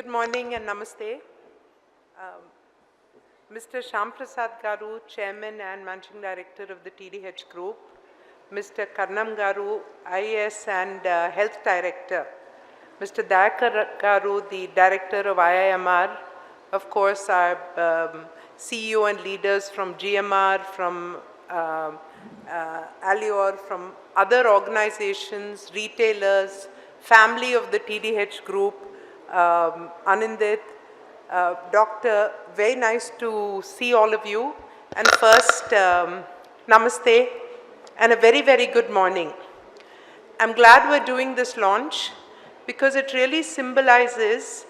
Good morning and namaste. Mr. Shyam Prasad Garu, Chairman and Managing Director of the TDH Group, Mr. Karnam Garu, IAS and Health Director, Mr. Dayakar Garu, the Director of IIMR, of course our CEO and leaders from GMR, from Alior, from other organizations, retailers, family of the TDH Group, Anindit, Doctor, very nice to see all of you. And first, namaste and a very, very good morning. I'm glad we're doing this launch because it really symbolizes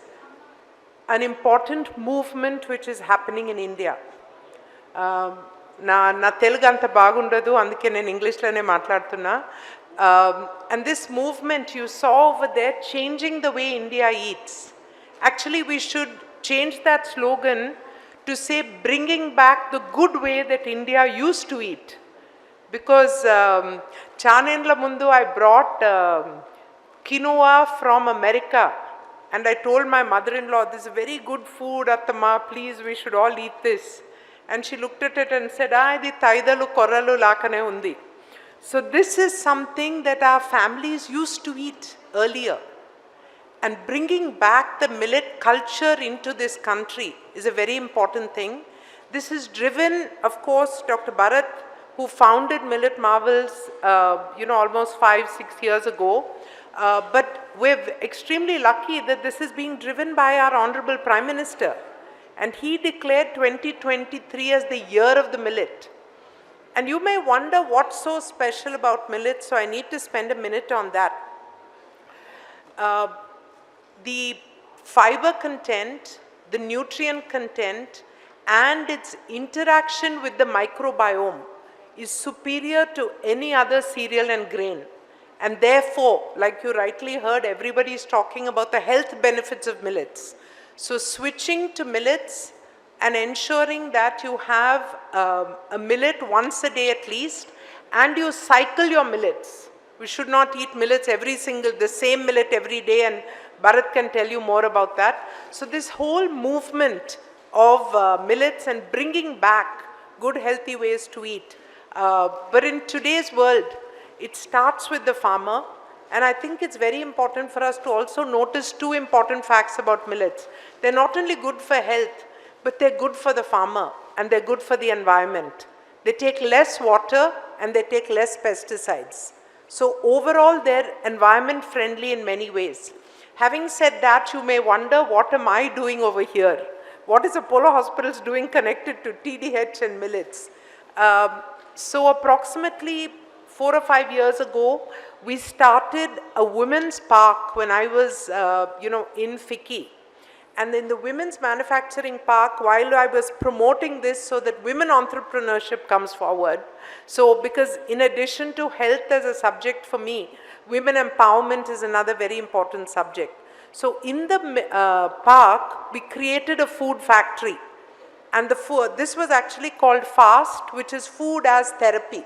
an important movement which is happening in India. Na Telugu anta bagundadu anduke nenu English lone maatladtunna. And this movement you saw over there, changing the way India eats. Actually, we should change that slogan to say bringing back the good way that India used to eat. Because Chanendla Mundu, I brought quinoa from America. And I told my mother-in-law, this is very good food, Attama, please, we should all eat this. And she looked at it and said, idi taidalu korralu lakane undi. So this is something that our families used to eat earlier. And bringing back the millet culture into this country is a very important thing. This is driven, of course, Dr. Bharat, who founded Millet Marvels, almost 5-6 years ago. But we're extremely lucky that this is being driven by our Honorable Prime Minister. And he declared 2023 as the year of the millet. And you may wonder what's so special about millet, so I need to spend a minute on that. The fiber content, the nutrient content, and its interaction with the microbiome is superior to any other cereal and grain. And therefore, like you rightly heard, everybody is talking about the health benefits of millets. So switching to millets and ensuring that you have a millet once a day at least, and you cycle your millets. We should not eat millets the same millet every day, and Bharat can tell you more about that. So this whole movement of millets and bringing back good healthy ways to eat. But in today's world, it starts with the farmer. And I think it's very important for us to also notice two important facts about millets. They're not only good for health, but they're good for the farmer and they're good for the environment. They take less water and they take less pesticides. So overall, they're environment friendly in many ways. Having said that, you may wonder, what am I doing over here? What is Apollo Hospitals doing connected to TDH and millets? So approximately 4 or 5 years ago, we started a women's park when I was, in FICCI. And in the women's manufacturing park, while I was promoting this so that women entrepreneurship comes forward. So because in addition to health as a subject for me, women empowerment is another very important subject. So in the park, we created a food factory. And this was actually called FAST, which is food as therapy.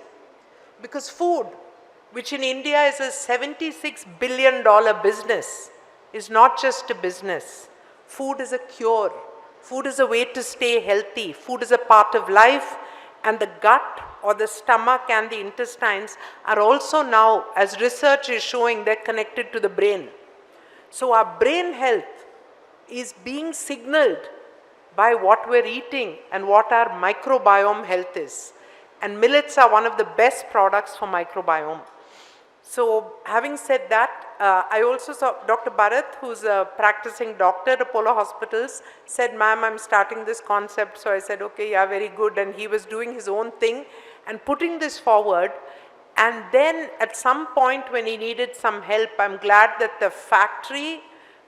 Because food, which in India is a $76 billion business, is not just a business. Food is a cure. Food is a way to stay healthy. Food is a part of life, and the gut or the stomach and the intestines are also now, as research is showing, they're connected to the brain. So our brain health is being signaled by what we're eating and what our microbiome health is. And millets are one of the best products for microbiome. So having said that, I also saw Dr. Bharat, who's a practicing doctor at Apollo Hospitals, said, ma'am, I'm starting this concept. So I said, okay, yeah, very good. And he was doing his own thing and putting this forward. And then at some point when he needed some help, I'm glad that the factory,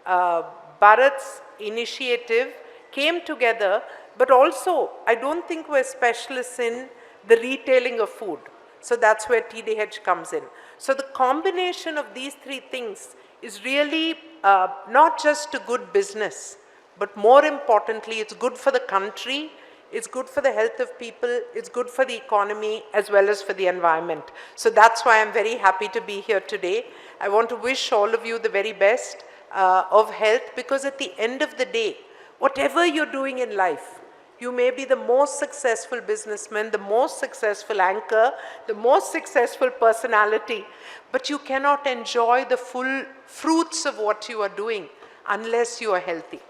Bharat's initiative came together. But also, I don't think we're specialists in the retailing of food. So that's where TDH comes in. So the combination of these three things is really not just a good business, but more importantly, it's good for the country, it's good for the health of people, it's good for the economy, as well as for the environment. So that's why I'm very happy to be here today. I want to wish all of you the very best. of health, because at the end of the day, whatever you're doing in life, you may be the most successful businessman, the most successful anchor, the most successful personality, but you cannot enjoy the full fruits of what you are doing unless you are healthy.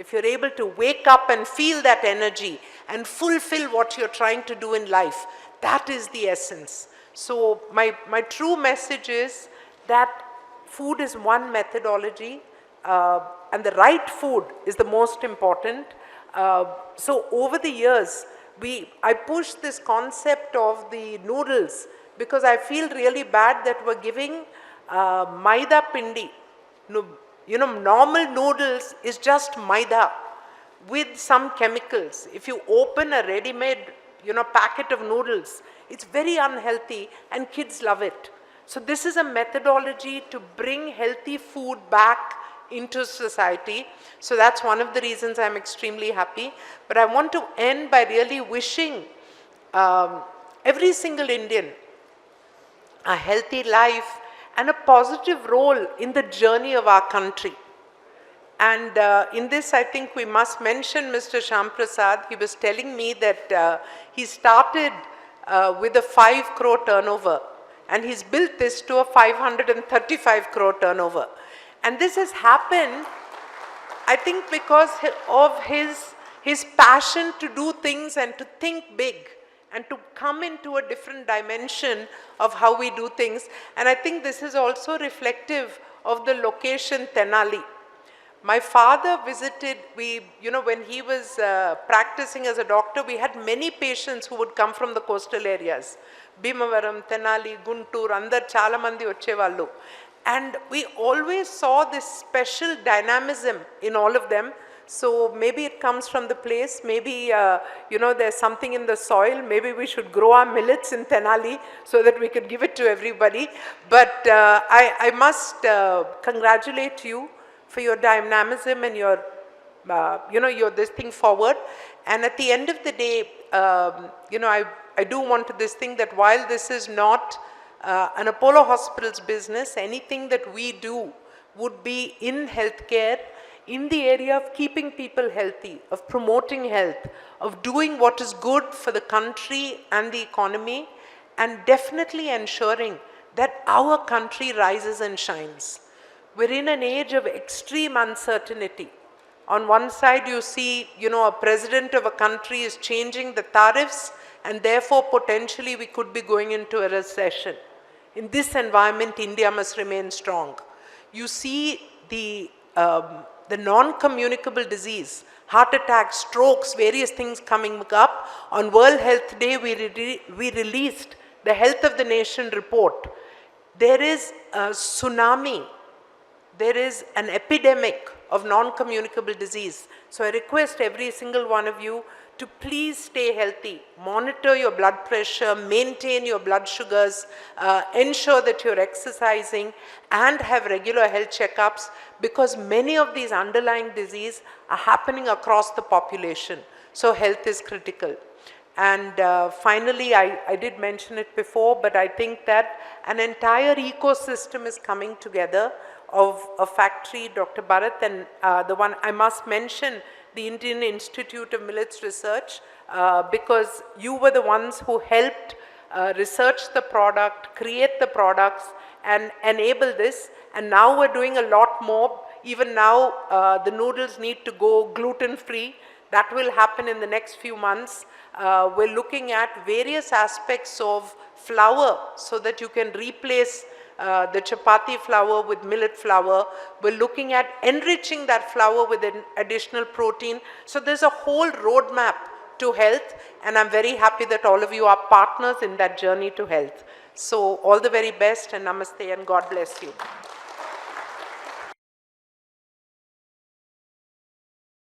If you're able to wake up and feel that energy and fulfill what you're trying to do in life, that is the essence. So my true message is that food is one methodology, and the right food is the most important. So over the years, I pushed this concept of the noodles because I feel really bad that we're giving maida pindi. Normal noodles is just maida with some chemicals. If you open a ready-made, packet of noodles, it's very unhealthy and kids love it. So this is a methodology to bring healthy food back into society. So that's one of the reasons I'm extremely happy. But I want to end by really wishing every single Indian a healthy life and a positive role in the journey of our country. And in this, I think we must mention Mr. Shyam Prasad. He was telling me that he started with a 5 crore turnover, and he's built this to a 535 crore turnover. And this has happened, I think, because of his passion to do things and to think big and to come into a different dimension of how we do things. And I think this is also reflective of the location Tenali. My father visited, when he was practicing as a doctor, we had many patients who would come from the coastal areas. Bhimavaram, Tenali, Guntur, andar chala mandi vachevallu. And we always saw this special dynamism in all of them. So maybe it comes from the place, maybe, there's something in the soil. Maybe we should grow our millets in Tenali so that we could give it to everybody. But I must congratulate you for your dynamism and your, your this thing forward. And at the end of the day, I do want this thing that while this is not an Apollo Hospitals business, anything that we do would be in healthcare, in the area of keeping people healthy, of promoting health, of doing what is good for the country and the economy, and definitely ensuring that our country rises and shines. We're in an age of extreme uncertainty. On one side, you see, a president of a country is changing the tariffs, and therefore potentially we could be going into a recession. In this environment, India must remain strong. You see the non-communicable disease, heart attacks, strokes, various things coming up. On World Health Day, we released the Health of the Nation report. There is a tsunami. There is an epidemic of non-communicable disease. So I request every single one of you to please stay healthy, monitor your blood pressure, maintain your blood sugars, ensure that you're exercising, and have regular health checkups, because many of these underlying diseases are happening across the population. So health is critical. And finally, I did mention it before, but I think that an entire ecosystem is coming together of a factory, Dr. Bharat, and the one I must mention, the Indian Institute of Millets Research, because you were the ones who helped research the product, create the products, and enable this. And now we're doing a lot more. Even now, the noodles need to go gluten-free. That will happen in the next few months. We're looking at various aspects of flour so that you can replace the chapati flour with millet flour. We're looking at enriching that flour with an additional protein. So there's a whole roadmap to health, and I'm very happy that all of you are partners in that journey to health. So all the very best, and namaste, and God bless you.